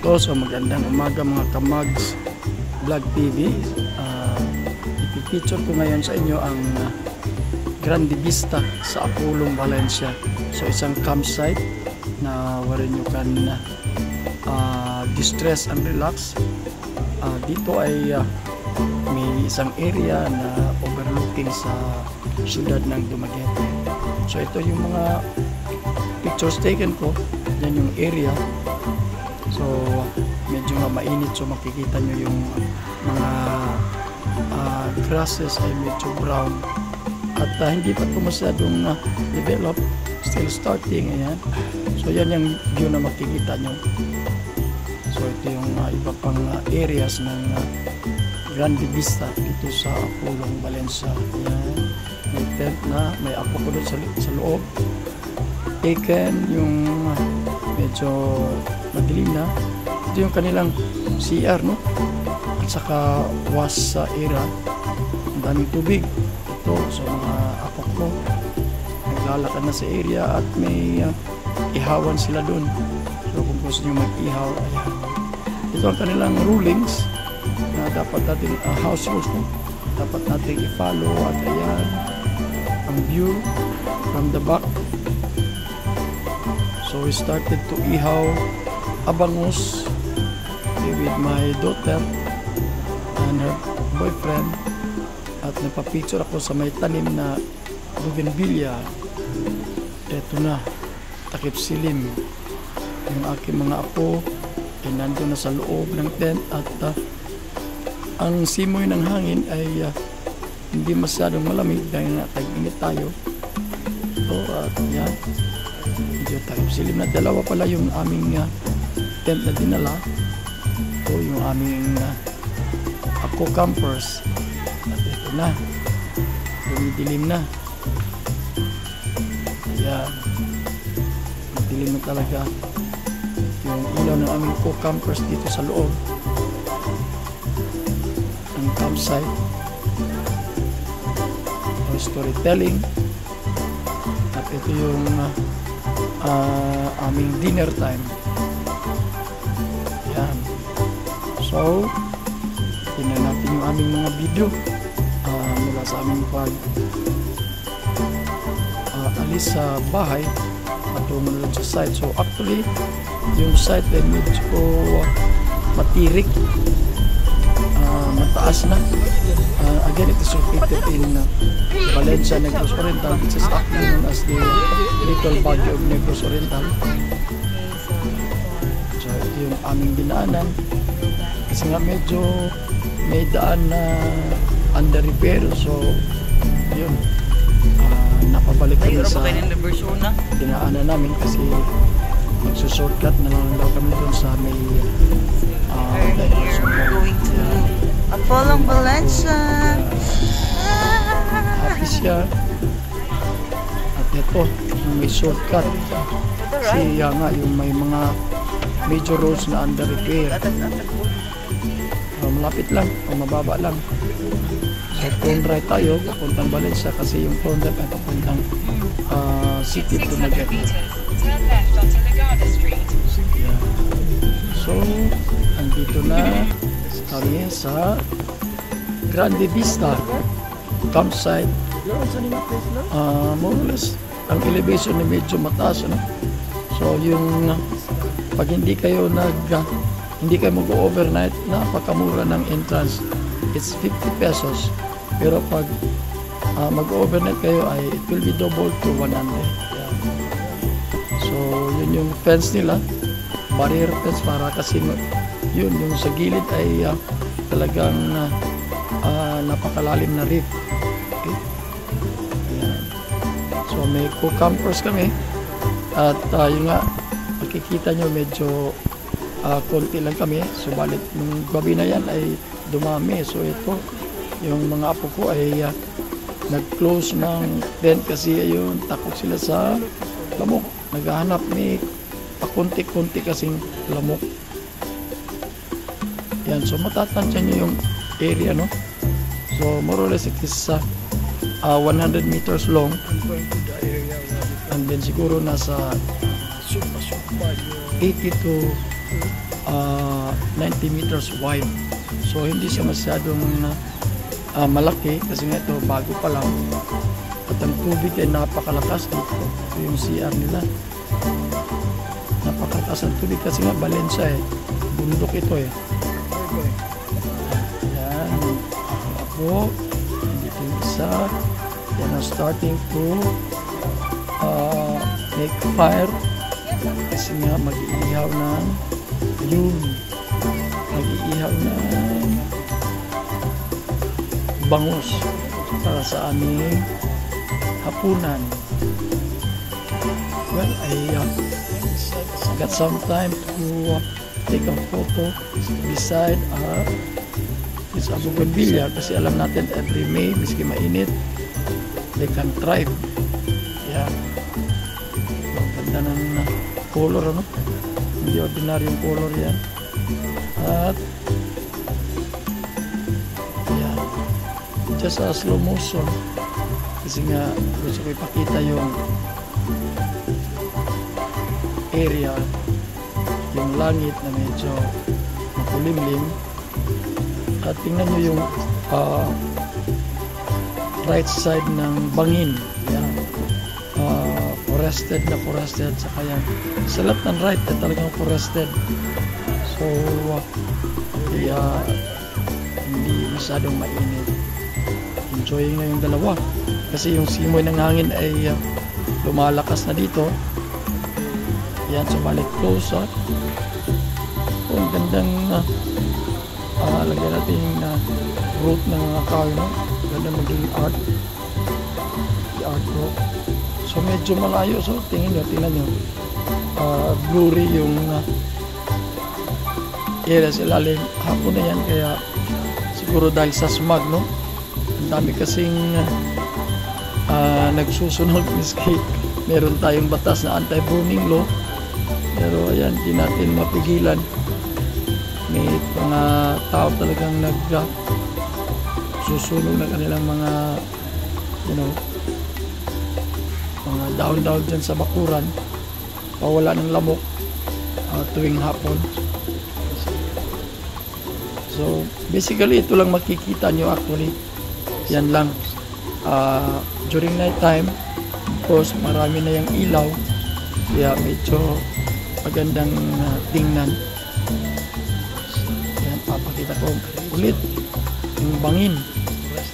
So magandang umaga mga Kamags Vlog TV. Ipipicture ko ngayon sa inyo ang Grande Vista sa Apulong, Valencia. So isang campsite na wherein you can distress and relax. Dito ay may isang area na overlooking sa siyudad ng Dumaguete. So ito yung mga pictures taken ko. Yan yung area. So medyo nga mainit, so makikita nyo yung mga grasses ay medyo brown at hindi pa ito masyadong develop, still starting. Ayan. So yan yung view na makikita nyo. So ito yung iba pang areas ng Grande Vista dito sa Apulong, Valencia. Ayan. May tent na, may apo ko doon sa loob. Taken yung medyo madilim na. Ito yung kanilang CR, no? At saka wash sa area. Ang daming tubig. Ito sa mga apo ko. Naglalakad na sa area at may ihawan sila doon. So kung gusto nyo mag-ihaw, ayan. Ito ang kanilang rulings na dapat natin, house rules, no? Dapat natin i-follow. At ayan, ang view from the back. So we started to ihaw abangus with my daughter and her boyfriend, at napapicture ako sa may tanim na bougainvillea. Eto na, takip silim. Yung aking mga apo ay nandun na sa loob ng tent at ang simoy ng hangin ay hindi masyadong malamig dahil nga tag-init tayo. So yan, medyo takip silim na. Dalawa pala yung aming tent na dinala. Ito yung aming ako campers. At ito na, dumidilim na. Ayan, dilim na talaga yung ilaw ng aming co-campers dito sa loob ng campsite. Storytelling. At ito yung aming dinner time. Yan. So tingnan natin yung aming mga video mula sa aming alis sa bahay at tumunod sa site. So actually yung site ay medyo matirik, mataas na. Again, it is located in Valencia, Negros Oriental, which is actually known as the Little Baguio of Negros Oriental. So ito yung aming dinaanan kasi nga medyo may daan na under repair. So yun, napabalik kami sa dinaanan namin kasi magsushortcut na lang daw kami dun sa may going to Apulong, Valencia. Happy siya. At ito yung may shortcut kasi nga yung may mga major roads na under repair. Malapit lang o mababa lang. So turn right tayo papuntang Valencia kasi yung turn left ay papuntang city to Dumaguete. So andito na kami sa Grande Vista campsite. More or less ang elevation ay medyo mataas, no? So yung pag hindi kayo mag-overnight, napakamura ng entrance. It's 50 pesos. Pero pag mag-overnight kayo ay it will be double to 100. Yeah. So yun yung fence nila, barrier fence, para kasi yun yung sa gilid ay talagang napakalalim na reef. Okay? Ayan. So may co-campers kami at yun nga, makikita nyo medyo konti lang kami, subalit nung gabi na yan ay dumami. So ito yung mga apo ko ay nag-close ng tent kasi ayun, takot sila sa lamok. Naghahanap may pakunti-kunti kasing lamok. Yan, so matatansya nyo yung area, no? So more or less it is 100 meters long, and then siguro nasa 80 to 90 meters wide. So hindi siya masyadong malaki kasi nga ito bago pa lang. At ang tubig ay napakalakas dito. Ito yung CR nila. Napakalakas ang tubig kasi nga Valencia bundok ito Yan. Ako. Dito yung isa. Yan ang starting to make fire. Kasi nga mag-iihaw ng yun. Mag-iihaw ng bangus para sa aming hapunan. Well, I got some time to take a photo beside this bougainvillea kasi alam natin every May, miski mainit, they can thrive. Yeah. Ang ganda ng color, ano? Hindi ordinaryong color yan. At yeah, just a slow motion kasi nga gusto ko ipakita yung area, yung langit na medyo makulimlim. At tingnan nyo yung right side ng bangin. Yan. Forested na forested. Saka yan. Sa left and right ay talagang forested. So, hindi masyadong mainit. Enjoying na yung dalawa. Kasi yung simoy ng hangin ay lumalakas na dito. Yan, so balik close up. Ang gandang lagyan natin yung root ng mga kahoy, no? Ganda maging art. I-art rock. So medyo malayo. So tingnan nyo. Blurry yung area sa ilalim. Hapon na yan. Kaya siguro dahil sa smog, no? Ang dami kasing nagsusunog. Miski meron tayong batas na anti-burning law. Pero ayan, di natin mapigilan. May mga tao talagang susunog ng kanilang mga mga daon-daon dyan sa bakuran. Pawala ng lamok tuwing hapon. So basically ito lang makikita nyo actually. Yan lang. During night time, of course, marami na yung ilaw. Kaya medyo magandang tingnan. Yan, papakita ko ulit yung bangin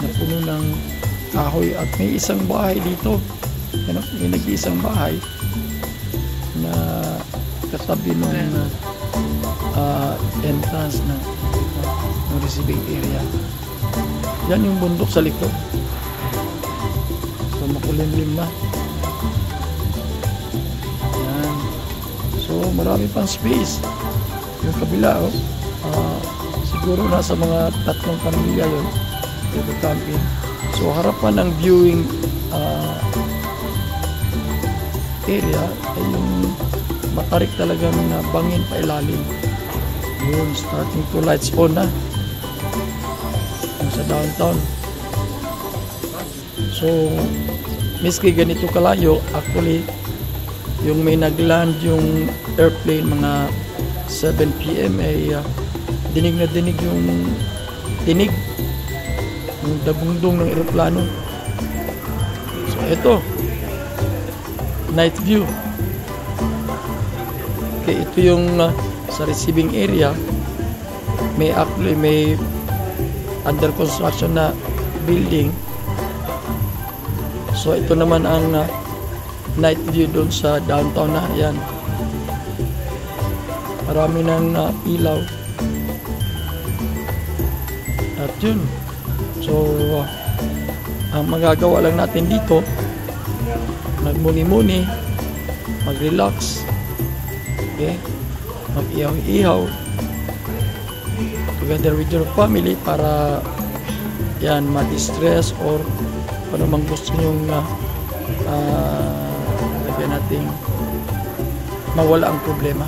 na puno ng kahoy at may isang bahay dito. Yan, may nag-iisang bahay na katabi ng entrance ng receiving area. Yan yung bundok sa likod. So makulimlim na. Yan. So marami pang space. Yung kabila, siguro nasa mga 3 pamilya yun. Pwede camping. So harapan ng viewing area ay yung matarik talagang bangin pa ilalim. Yun, starting to lights on na. Yung sa downtown. So, miski ganito kalayo, actually, yung may nagland yung airplane mga 7 PM ay dinig na dinig yung tinig yung dabungdong ng aeroplano. So, ito night view. Okay, ito yung sa receiving area. May actually may under construction na building. So ito naman ang night view doon sa downtown na yan. Marami ng ilaw. At yun. So ang magagawa lang natin dito, magmuni-muni, mag-relax, okay, mag-ihaw-ihaw together with your family para yan, ma-distress or kung namang gusto nyong lagyan natin mawala ang problema.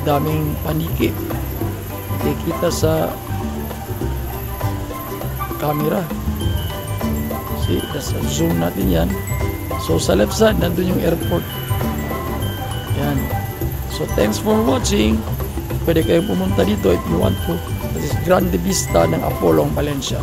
Daming paniki nakikita sa camera. See, zoom natin yan. So sa left side nandun yung airport. Yan. So thanks for watching. Pwede kayong pumunta dito if you want to. This is Grande Vista ng Apolong, Valencia.